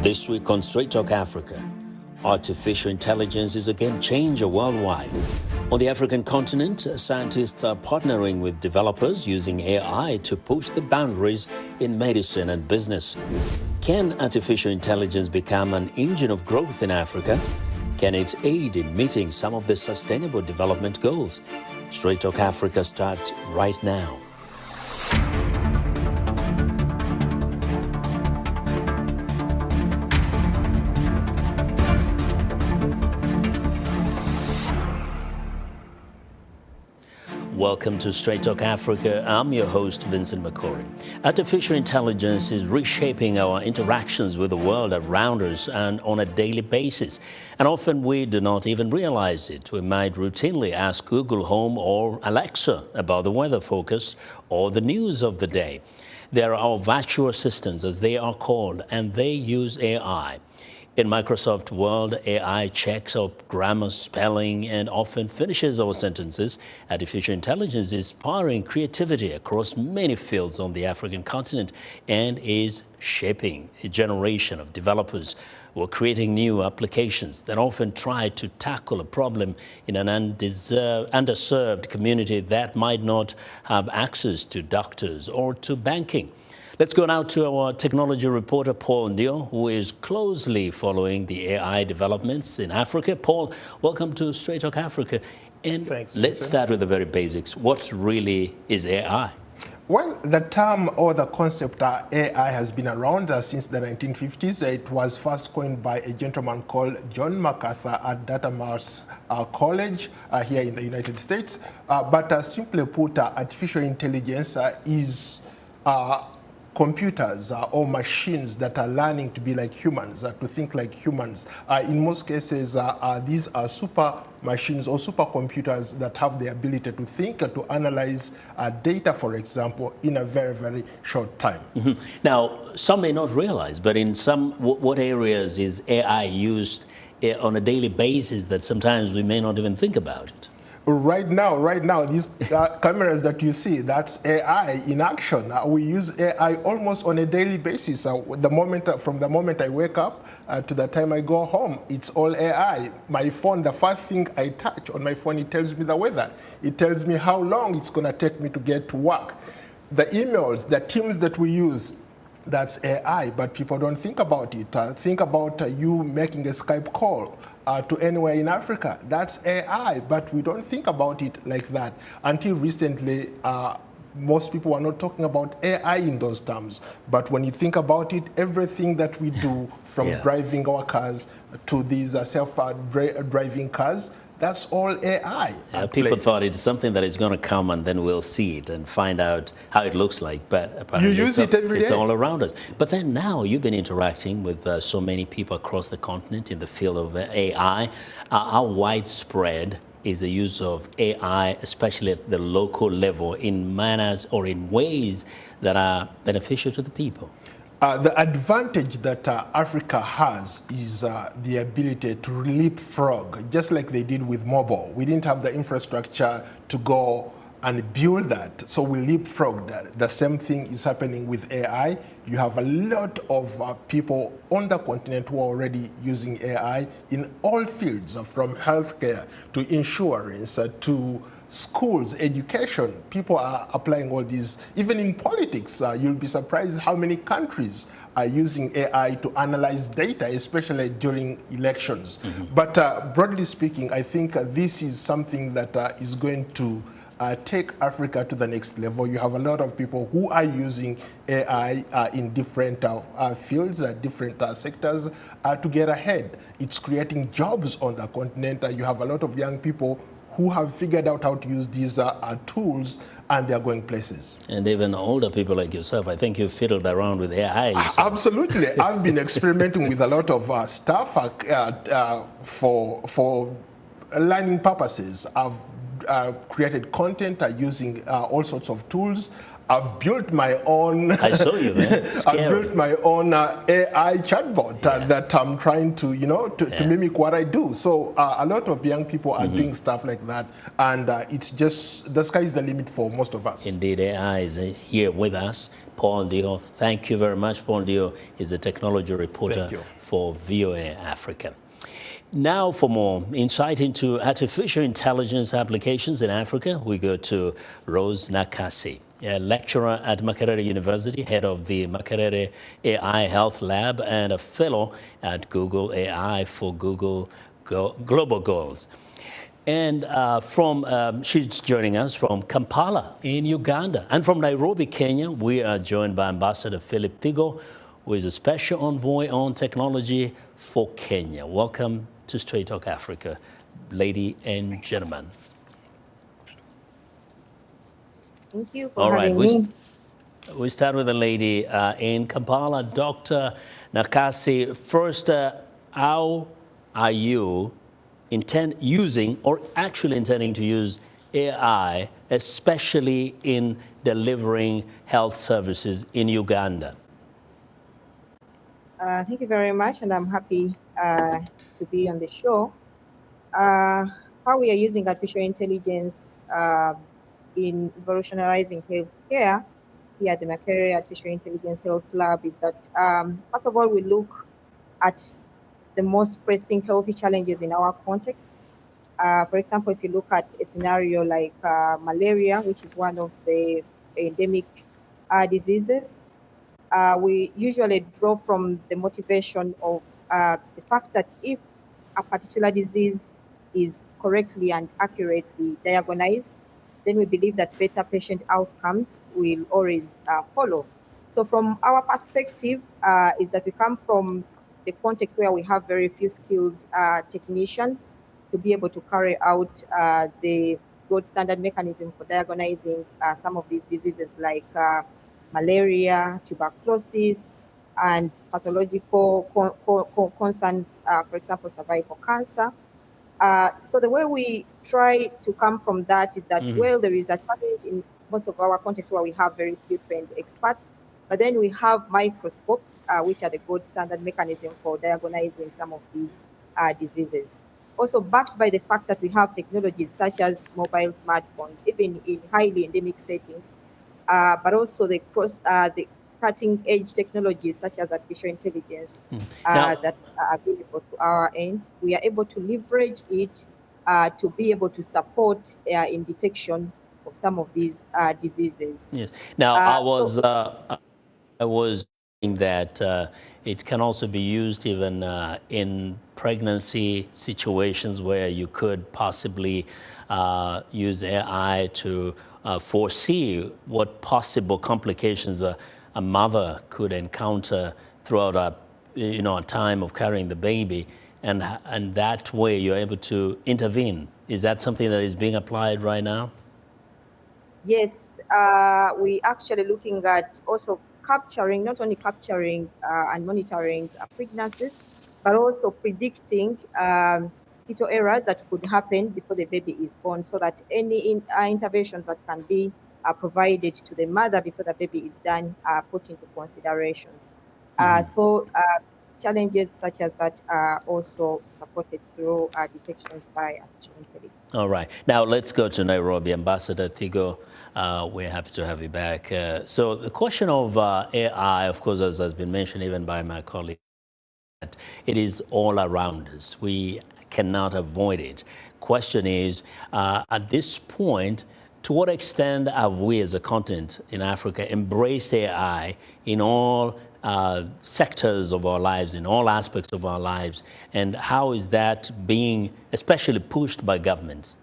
This week on Straight Talk Africa, artificial intelligence is a game changer worldwide. On the African continent, scientists are partnering with developers using AI to push the boundaries in medicine and business. Can artificial intelligence become an engine of growth in Africa? Can it aid in meeting some of the sustainable development goals? Straight Talk Africa starts right now. Welcome to Straight Talk Africa. I'm your host, Vincent Makori. Artificial intelligence is reshaping our interactions with the world around us and on a daily basis. And often we do not even realize it. We might routinely ask Google Home or Alexa about the weather forecast or the news of the day. There are our virtual assistants, as they are called, and they use AI. In Microsoft Word, AI checks our grammar, spelling, and often finishes our sentences. Artificial intelligence is powering creativity across many fields on the African continent and is shaping a generation of developers who are creating new applications that often try to tackle a problem in an underserved community that might not have access to doctors or to banking. Let's go now to our technology reporter, Paul Ndiho, who is closely following the AI developments in Africa. Paul, welcome to Straight Talk Africa. And thanks, let's start with the very basics. What really is AI? Well, the term or the concept AI has been around since the 1950s. It was first coined by a gentleman called John MacArthur at Dartmouth College here in the United States. But simply put, artificial intelligence is computers or machines that are learning to be like humans, to think like humans. In most cases, these are super machines or supercomputers that have the ability to think, to analyze data, for example, in a very, very short time. Mm-hmm. Now, some may not realize, but in what areas is AI used on a daily basis that sometimes we may not even think about it? Right now, these cameras that you see, that's AI in action. We use AI almost on a daily basis. From the moment I wake up to the time I go home, it's all AI. My phone, the first thing I touch on my phone, it tells me the weather. It tells me how long it's going to take me to get to work. The emails, the Teams that we use, that's AI, but people don't think about it. Think about you making a Skype call to anywhere in Africa. That's AI, but we don't think about it like that. Until recently, most people are not talking about AI in those terms. But when you think about it, everything that we do, from driving our cars to these self-driving cars, that's all AI. People thought it's something that is going to come and then we'll see it and find out how it looks like. But apparently you use it every day. It's all around us. But then now you've been interacting with so many people across the continent in the field of AI. How widespread is the use of AI, especially at the local level, in manners or in ways that are beneficial to the people? The advantage that Africa has is the ability to leapfrog, just like they did with mobile. We didn't have the infrastructure to go and build that, so we leapfrogged. The same thing is happening with AI. You have a lot of people on the continent who are already using AI in all fields, from healthcare to insurance to schools, education. People are applying all these. Even in politics, you'll be surprised how many countries are using AI to analyze data, especially during elections. Mm-hmm. But broadly speaking, I think this is something that is going to take Africa to the next level. You have a lot of people who are using AI in different fields, different sectors to get ahead. It's creating jobs on the continent. You have a lot of young people who have figured out how to use these tools, and they're going places. And even older people like yourself, I think you've fiddled around with AI yourself. Absolutely. I've been experimenting with a lot of stuff for learning purposes. I've created content using all sorts of tools. I've built my own. I saw you, man. I've built my own AI chatbot that I'm trying to, to mimic what I do. So a lot of young people are doing stuff like that, and it's just the sky is the limit for most of us. Indeed, AI is here with us. Paul Ndiho, thank you very much. Paul Ndiho is a technology reporter for VOA Africa. Now, for more insight into artificial intelligence applications in Africa, we go to Rose Nakasi, a lecturer at Makerere University, head of the Makerere AI Health Lab, and a fellow at Google AI for Google Global Goals. And she's joining us from Kampala in Uganda. And from Nairobi, Kenya, we are joined by Ambassador Philip Thigo, who is a special envoy on technology for Kenya. Welcome to Straight Talk Africa, ladies and gentlemen. Thank you for having me. We start with a lady in Kampala, Dr. Nakasi. First, how are you using or actually intending to use AI, especially in delivering health services in Uganda? Thank you very much, and I'm happy to be on the show. How we are using artificial intelligence in revolutionizing healthcare here at the Makerere Artificial Intelligence Health Lab is that, first of all, we look at the most pressing healthy challenges in our context. For example, if you look at a scenario like malaria, which is one of the endemic diseases, we usually draw from the motivation of the fact that if a particular disease is correctly and accurately diagnosed, then we believe that better patient outcomes will always follow. So from our perspective is that we come from the context where we have very few skilled technicians to be able to carry out the gold standard mechanism for diagnosing some of these diseases like malaria, tuberculosis, and pathological concerns, for example, cervical cancer. So the way we try to come from that is that, well, there is a challenge in most of our contexts where we have very few trained experts, but then we have microscopes, which are the gold standard mechanism for diagnosing some of these diseases. Also backed by the fact that we have technologies such as mobile smartphones, even in highly endemic settings, but also the cutting-edge technologies such as artificial intelligence that are available to our end. We are able to leverage it to be able to support in detection of some of these diseases. Yes. Now, I was saying that it can also be used even in pregnancy situations where you could possibly use AI to foresee what possible complications a mother could encounter throughout a time of carrying the baby, and that way you're able to intervene. Is that something that is being applied right now? Yes, we actually looking at also capturing, not only capturing and monitoring pregnancies, but also predicting fetal errors that could happen before the baby is born, so that any interventions that can be provided to the mother before the baby is done are put into considerations. So challenges such as that are also supported through detections by artificial intelligence. All right. Now let's go to Nairobi. Ambassador Thigo, we're happy to have you back. So the question of AI, of course, as has been mentioned even by my colleague, it is all around us. We cannot avoid it. Question is, at this point, to what extent have we as a continent in Africa embraced AI in all sectors of our lives, in all aspects of our lives, and how is that being especially pushed by governments?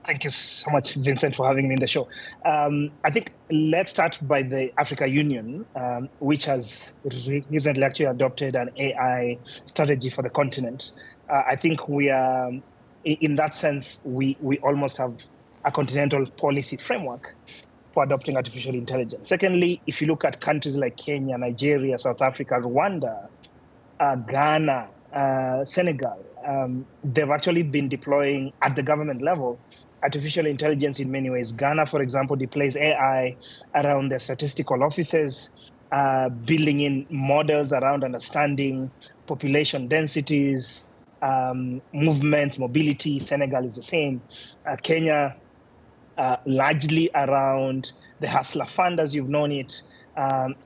Thank you so much, Vincent, for having me in the show. I think let's start by the Africa Union, which has recently actually adopted an AI strategy for the continent. I think we are, in that sense, we almost have a continental policy framework for adopting artificial intelligence. Secondly, if you look at countries like Kenya, Nigeria, South Africa, Rwanda, Ghana, Senegal, they've actually been deploying at the government level artificial intelligence in many ways. Ghana, for example, deploys AI around their statistical offices, building in models around understanding population densities, movement, mobility. Senegal is the same. Kenya, largely around the Hustler Fund, as you've known it,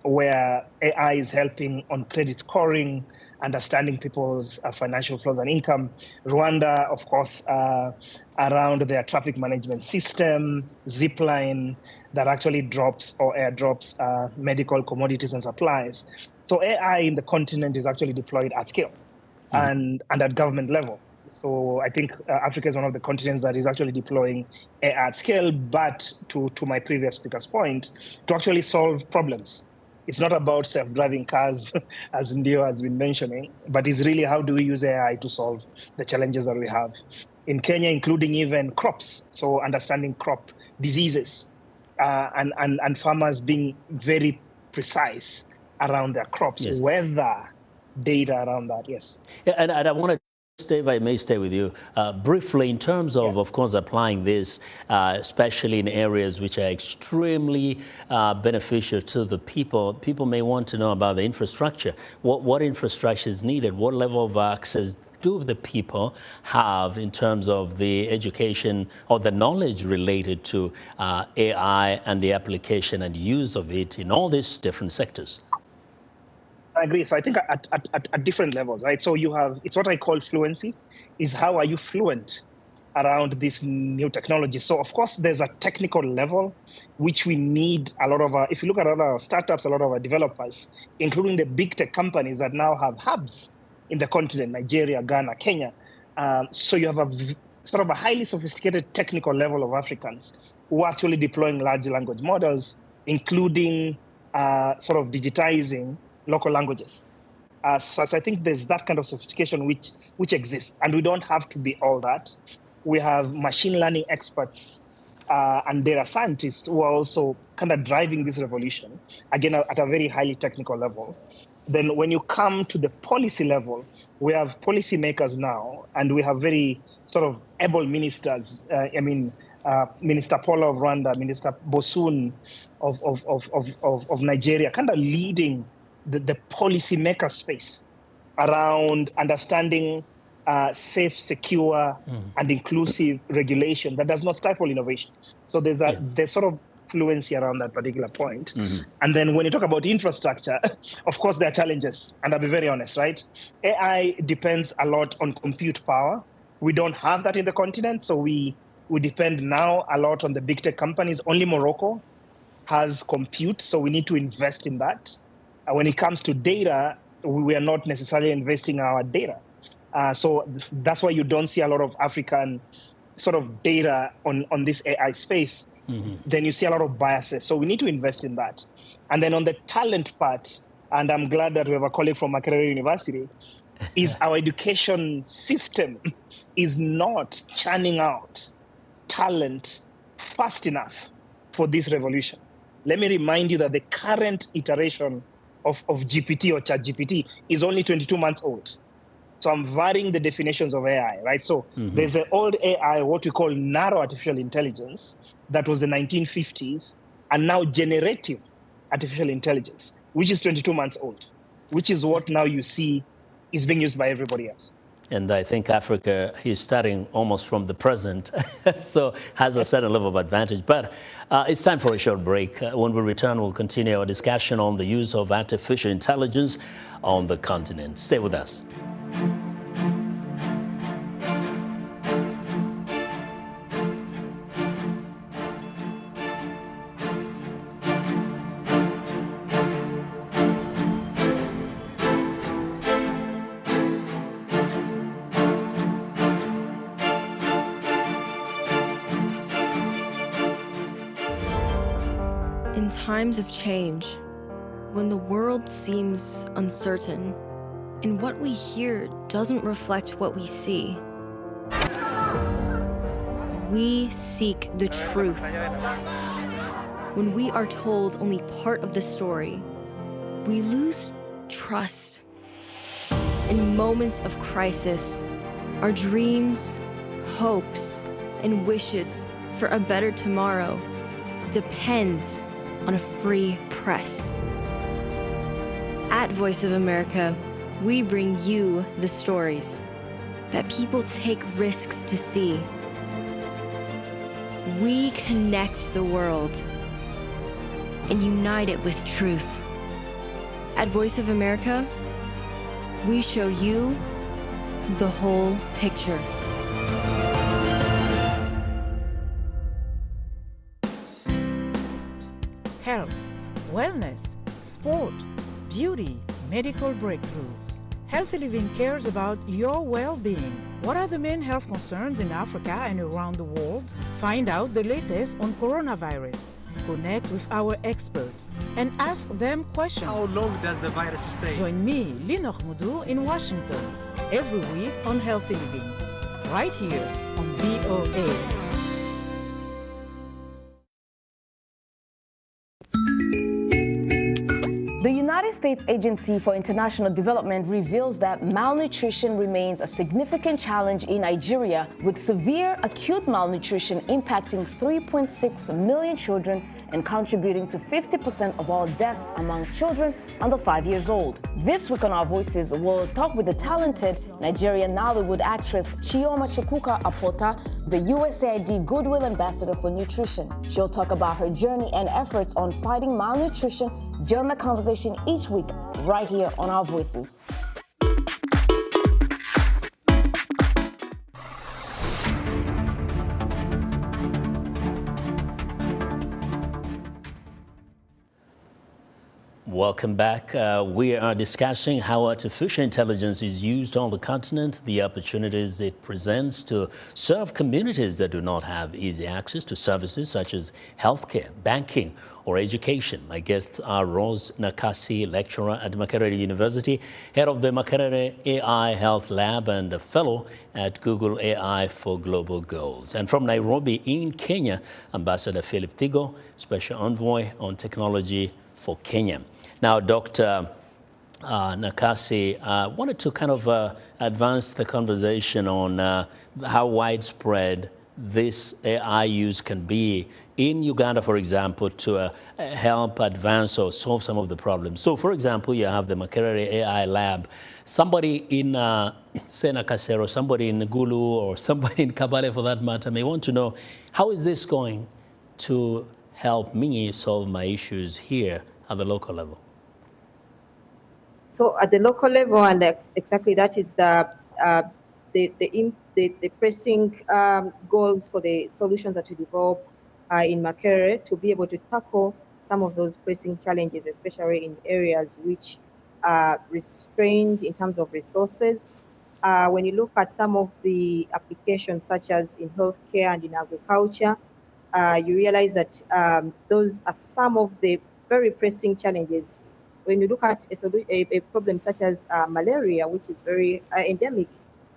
where AI is helping on credit scoring, understanding people's financial flows and income. Rwanda, of course, around their traffic management system, Zipline, that actually drops or airdrops medical commodities and supplies. So AI in the continent is actually deployed at scale and at government level. So I think Africa is one of the continents that is actually deploying AI at scale, but to my previous speaker's point, to actually solve problems. It's not about self-driving cars, as Ndiho has been mentioning, but it's really how do we use AI to solve the challenges that we have in Kenya, including even crops. So understanding crop diseases and farmers being very precise around their crops, yes. weather data around that, yes. Yeah, and I want to stay, if I may stay with you, briefly in terms of course, applying this, especially in areas which are extremely beneficial to the people. People may want to know about the infrastructure. What infrastructure is needed? What level of access do the people have in terms of the education or the knowledge related to AI and the application and use of it in all these different sectors? I agree. So I think at different levels, right? So you have, it's what I call fluency, is how are you fluent around this new technology? So of course, there's a technical level, which we need a lot of our, if you look at a lot of our startups, a lot of our developers, including the big tech companies that now have hubs in the continent, Nigeria, Ghana, Kenya. So you have a sort of a highly sophisticated technical level of Africans who are actually deploying large language models, including sort of digitizing local languages. So I think there's that kind of sophistication which exists, and we don't have to be all that. We have machine learning experts and data scientists who are also kind of driving this revolution, again, at a very highly technical level. Then when you come to the policy level, we have policymakers now, and we have very sort of able ministers. Minister Paul of Rwanda, Minister Bosun of Nigeria, kind of leading the policymaker space around understanding safe, secure, and inclusive regulation that does not stifle innovation. So there's sort of fluency around that particular point. And then when you talk about infrastructure, of course, there are challenges. And I'll be very honest, right? AI depends a lot on compute power. We don't have that in the continent. So we depend now a lot on the big tech companies. Only Morocco has compute. So we need to invest in that. When it comes to data, we are not necessarily investing our data. So that's why you don't see a lot of African sort of data on this AI space. Then you see a lot of biases. So we need to invest in that. And then on the talent part, and I'm glad that we have a colleague from Makerere University, is our education system is not churning out talent fast enough for this revolution. Let me remind you that the current iteration of GPT or ChatGPT is only 22 months old. So I'm varying the definitions of AI, right? So there's the old AI, what we call narrow artificial intelligence, that was the 1950s, and now generative artificial intelligence, which is 22 months old, which is what now you see is being used by everybody else. And I think Africa is starting almost from the present, so has a certain level of advantage. But it's time for a short break. When we return, we'll continue our discussion on the use of artificial intelligence on the continent. Stay with us. In times of change, when the world seems uncertain and what we hear doesn't reflect what we see, we seek the truth. When we are told only part of the story, we lose trust. In moments of crisis, Our dreams, hopes, and wishes for a better tomorrow depends on a free press. At Voice of America, we bring you the stories that people take risks to see. We connect the world and unite it with truth. At Voice of America, we show you the whole picture. Health, wellness, sport, beauty, medical breakthroughs. Healthy Living cares about your well-being. What are the main health concerns in Africa and around the world? Find out the latest on coronavirus. Connect with our experts and ask them questions. How long does the virus stay? Join me, Linor Moudou, in Washington, every week on Healthy Living, right here on VOA. The United States Agency for International Development reveals that malnutrition remains a significant challenge in Nigeria, with severe acute malnutrition impacting 3.6 million children and contributing to 50% of all deaths among children under 5 years old. This week on Our Voices, we'll talk with the talented Nigerian Nollywood actress Chioma Chukwuka Apota, the USAID Goodwill Ambassador for Nutrition. She'll talk about her journey and efforts on fighting malnutrition during a conversation each week right here on Our Voices. Welcome back. We are discussing how artificial intelligence is used on the continent, the opportunities it presents to serve communities that do not have easy access to services such as healthcare, banking, or education. My guests are Rose Nakasi, lecturer at Makerere University, head of the Makerere AI Health Lab, and a fellow at Google AI for Global Goals. And from Nairobi in Kenya, Ambassador Philip Thigo, Special Envoy on Technology for Kenya. Now, Dr. Nakasi, I wanted to kind of advance the conversation on how widespread this AI use can be in Uganda, for example, to help advance or solve some of the problems. So, for example, you have the Makerere AI Lab. Somebody in, say, Nakasi, or somebody in Gulu, or somebody in Kabale, for that matter, may want to know, how is this going to help me solve my issues here at the local level? So at the local level, and exactly that is the pressing goals for the solutions that we develop in Makerere to be able to tackle some of those pressing challenges, especially in areas which are restrained in terms of resources. When you look at some of the applications, such as in healthcare and in agriculture, you realize that those are some of the very pressing challenges. When you look at a problem such as malaria, which is very endemic,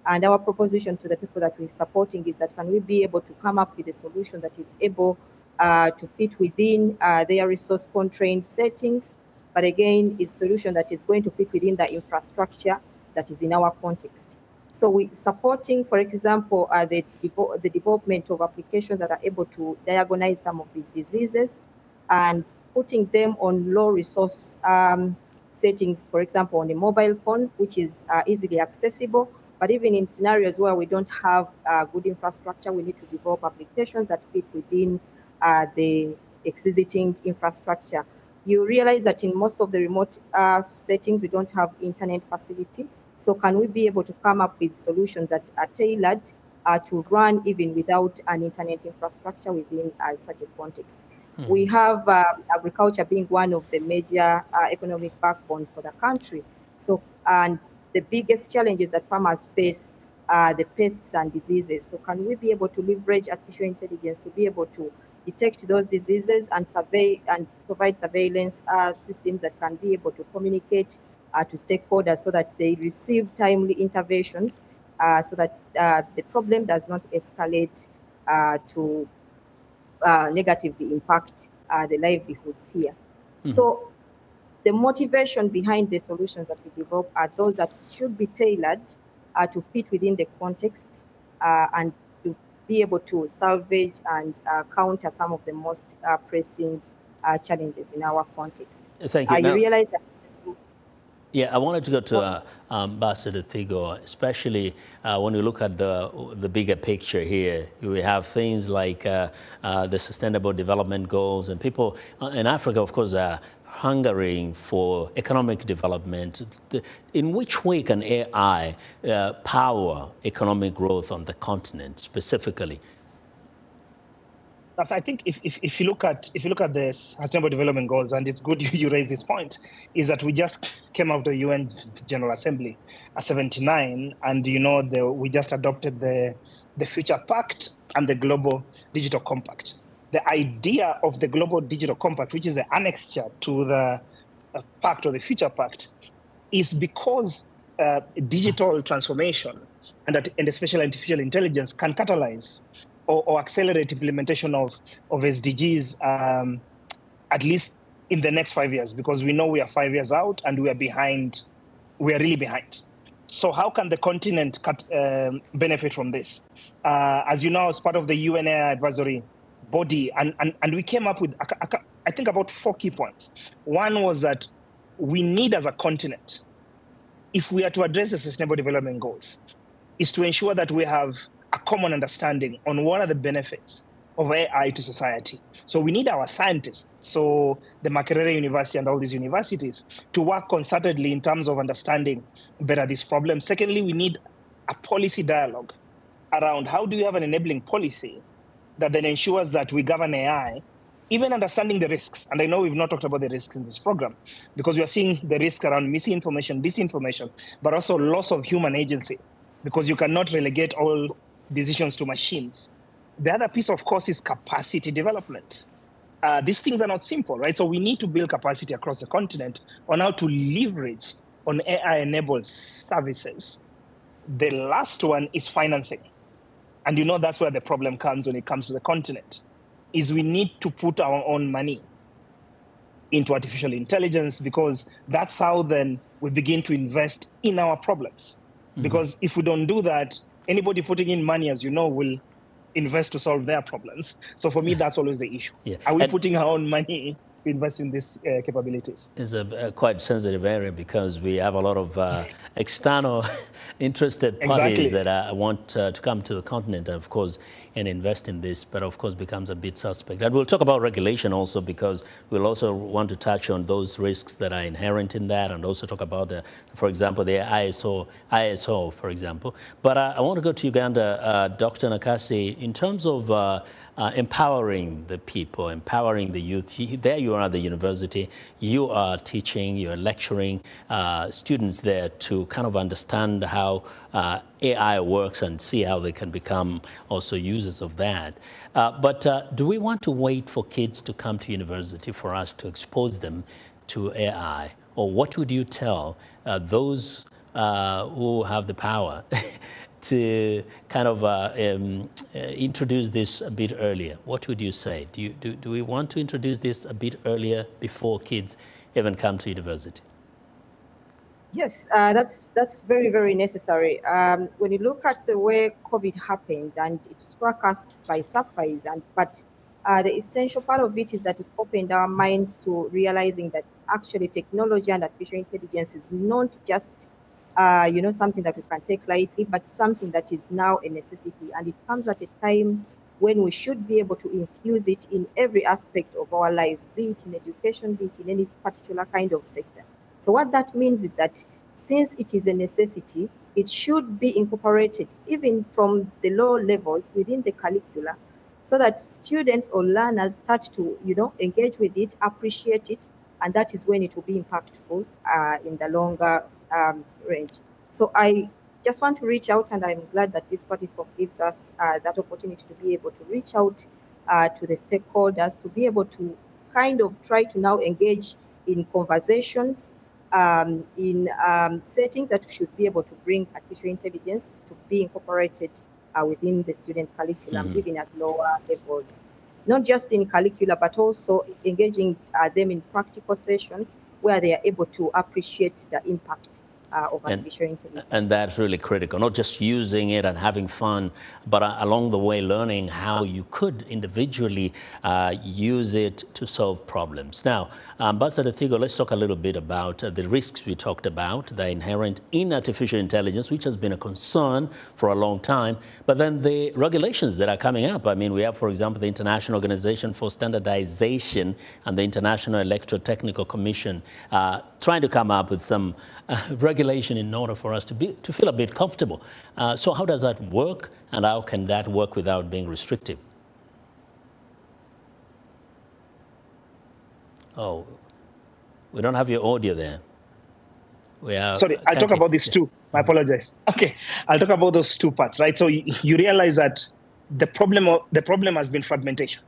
and our proposition to the people that we're supporting is that can we be able to come up with a solution that is able to fit within their resource-constrained settings, but again, is a solution that is going to fit within the infrastructure that is in our context. So we're supporting, for example, the development of applications that are able to diagnose some of these diseases and putting them on low resource settings, for example, on the mobile phone, which is easily accessible. But even in scenarios where we don't have good infrastructure, we need to develop applications that fit within the existing infrastructure. You realize that in most of the remote settings, we don't have internet facility. So can we be able to come up with solutions that are tailored to run even without an internet infrastructure within such a context? We have agriculture being one of the major economic backbone for the country. So, and the biggest challenges that farmers face are the pests and diseases. So can we be able to leverage artificial intelligence to be able to detect those diseases and survey and provide surveillance systems that can be able to communicate to stakeholders so that they receive timely interventions so that the problem does not escalate to negatively impact the livelihoods here. So the motivation behind the solutions that we develop are those that should be tailored to fit within the context and to be able to salvage and counter some of the most pressing challenges in our context. Thank you. You realize that. Yeah, I wanted to go to Ambassador Thigo, especially when you look at the bigger picture here. We have things like the Sustainable Development Goals, and people in Africa, of course, are hungering for economic development. In which way can AI power economic growth on the continent specifically? So I think if you look at the Sustainable Development Goals, and it's good you raise this point, is that we just came out of the UN General Assembly at 79, and we just adopted the Future Pact and the Global Digital Compact. The idea of the Global Digital Compact, which is the annexure to the Pact or the Future Pact, is because digital transformation and especially artificial intelligence can catalyze or accelerate implementation of SDGs at least in the next 5 years, because we know we are 5 years out and we are behind. We are really behind. So how can the continent benefit from this? As you know, as part of the UN AI advisory body, and we came up with, I think, about 4 key points. One was that we need, as a continent, if we are to address the Sustainable Development Goals, is to ensure that we have a common understanding on what are the benefits of AI to society. So we need our scientists, so the Makerere University and all these universities, to work concertedly in terms of understanding better this problem. Secondly, we need a policy dialogue around how do you have an enabling policy that then ensures that we govern AI, even understanding the risks. And I know we've not talked about the risks in this program, because we are seeing the risks around misinformation, disinformation, but also loss of human agency, because you cannot relegate all decisions to machines. The other piece, of course, is capacity development. These things are not simple, right? So we need to build capacity across the continent on how to leverage on AI-enabled services. The last one is financing. And that's where the problem comes when it comes to the continent, is we need to put our own money into artificial intelligence, because that's how then we begin to invest in our problems. Mm-hmm. Because if we don't do that, anybody putting in money, as you know, will invest to solve their problems. So for me, that's always the issue. Yeah. Are we putting our own money to invest in these capabilities? It's a quite sensitive area, because we have a lot of external interested parties that want to come to the continent, of course, and invest in this, but of course becomes a bit suspect. And we'll talk about regulation also, because we'll also want to touch on those risks that are inherent in that, and also talk about, for example, the ISO, for example. But I want to go to Uganda, Dr. Nakasi, in terms of empowering the people, empowering the youth. There you are at the university, you are teaching, you're lecturing students there to kind of understand how AI works and see how they can become also users of that. But do we want to wait for kids to come to university for us to expose them to AI? Or what would you tell those who have the power to kind of introduce this a bit earlier? What would you say? Do we want to introduce this a bit earlier before kids even come to university? Yes, that's very, very necessary. When you look at the way COVID happened, and it struck us by surprise, but the essential part of it is that it opened our minds to realizing that actually technology and artificial intelligence is not just something that we can take lightly, but something that is now a necessity. And it comes at a time when we should be able to infuse it in every aspect of our lives, be it in education, be it in any particular kind of sector. So what that means is that since it is a necessity, it should be incorporated even from the low levels within the curricula, so that students or learners start to, engage with it, appreciate it, and that is when it will be impactful in the longer range. So I just want to reach out, and I'm glad that this platform gives us that opportunity to be able to reach out to the stakeholders, to be able to kind of try to now engage in conversations, in settings that should be able to bring artificial intelligence to be incorporated within the student curriculum, even at lower levels. Not just in curricula, but also engaging them in practical sessions where they are able to appreciate the impact of artificial intelligence. And that's really critical, not just using it and having fun, but along the way learning how you could individually use it to solve problems. Now, Ambassador Thigo, let's talk a little bit about the risks we talked about, the inherent in artificial intelligence, which has been a concern for a long time, but then the regulations that are coming up. I mean, we have, for example, the International Organization for Standardization and the International Electrotechnical Commission trying to come up with some regulation in order for us to feel a bit comfortable. So how does that work, and how can that work without being restrictive? Oh, we don't have your audio there. Sorry, I'll talk about these two. I apologize. Okay, I'll talk about those two parts, right? So you realize that the problem has been fragmentation.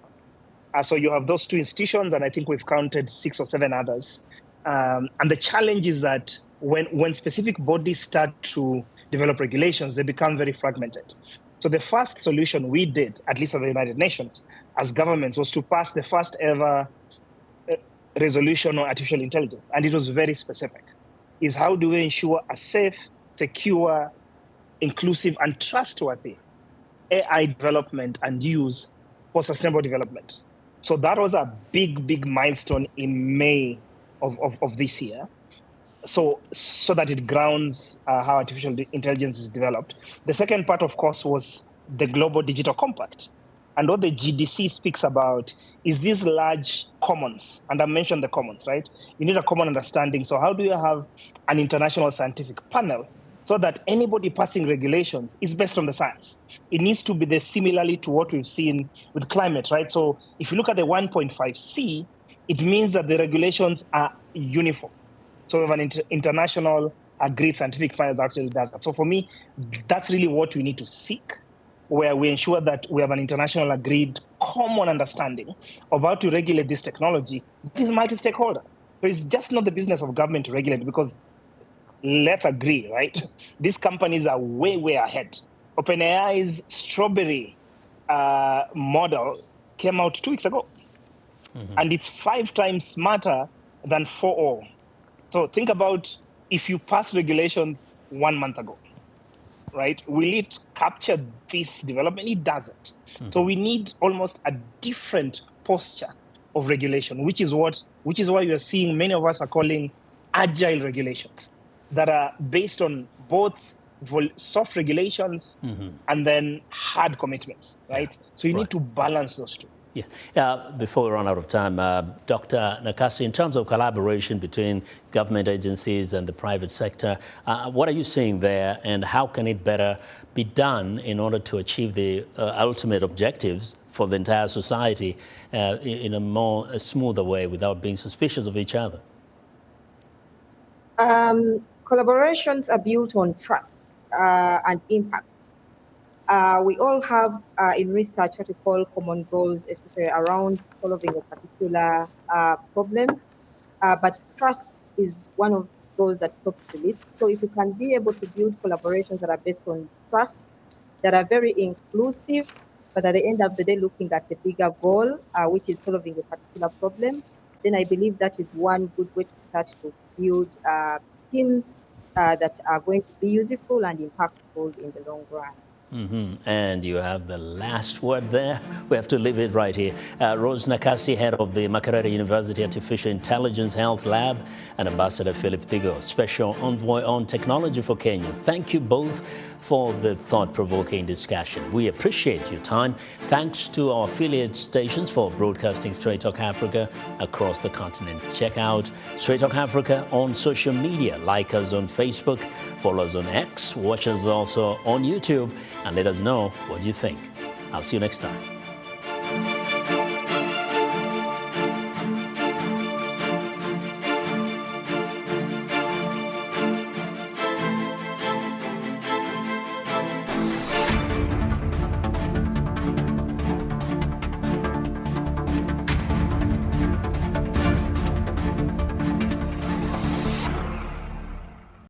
So you have those two institutions, and I think we've counted 6 or 7 others. And the challenge is that when specific bodies start to develop regulations, they become very fragmented. So the first solution we did, at least at the United Nations, as governments, was to pass the first ever resolution on artificial intelligence. And it was very specific. Is how do we ensure a safe, secure, inclusive, and trustworthy AI development and use for sustainable development. So that was a big milestone in May of this year. So that it grounds how artificial intelligence is developed. The second part, of course, was the Global Digital Compact. And what the GDC speaks about is these large commons. And I mentioned the commons, right? You need a common understanding. So how do you have an international scientific panel so that anybody passing regulations is based on the science? It needs to be there similarly to what we've seen with climate, right? So if you look at the 1.5C, it means that the regulations are uniform. So we have an international agreed scientific panel that actually does that. So for me, that's really what we need to seek, where we ensure that we have an international agreed common understanding of how to regulate this technology. It is multi-stakeholder. So it's just not the business of government to regulate, because let's agree, right? These companies are way ahead. OpenAI's strawberry model came out 2 weeks ago. And it's 5 times smarter than 4.0. So think about if you pass regulations 1 month ago, right? Will it capture this development? It doesn't. So we need almost a different posture of regulation, which is why you're seeing many of us are calling agile regulations that are based on both soft regulations and then hard commitments, right? So you need to balance those two. Yeah. Before we run out of time, Dr. Nakasi, in terms of collaboration between government agencies and the private sector, what are you seeing there, and how can it better be done in order to achieve the ultimate objectives for the entire society in a smoother way without being suspicious of each other? Collaborations are built on trust and impact. We all have in research what we call common goals, especially around solving a particular problem. But trust is one of those that tops the list. So if you can be able to build collaborations that are based on trust, that are very inclusive, but at the end of the day looking at the bigger goal, which is solving a particular problem, then I believe that is one good way to start to build teams that are going to be useful and impactful in the long run. And you have the last word there. We have to leave it right here. Rose Nakasi, head of the Makerere University Artificial Intelligence Health Lab, and Ambassador Philip Thigo, Special Envoy on Technology for Kenya. Thank you both for the thought-provoking discussion. We appreciate your time. Thanks to our affiliate stations for broadcasting Straight Talk Africa across the continent. Check out Straight Talk Africa on social media. Like us on Facebook, follow us on X, watch us also on YouTube, and let us know what you think. I'll see you next time.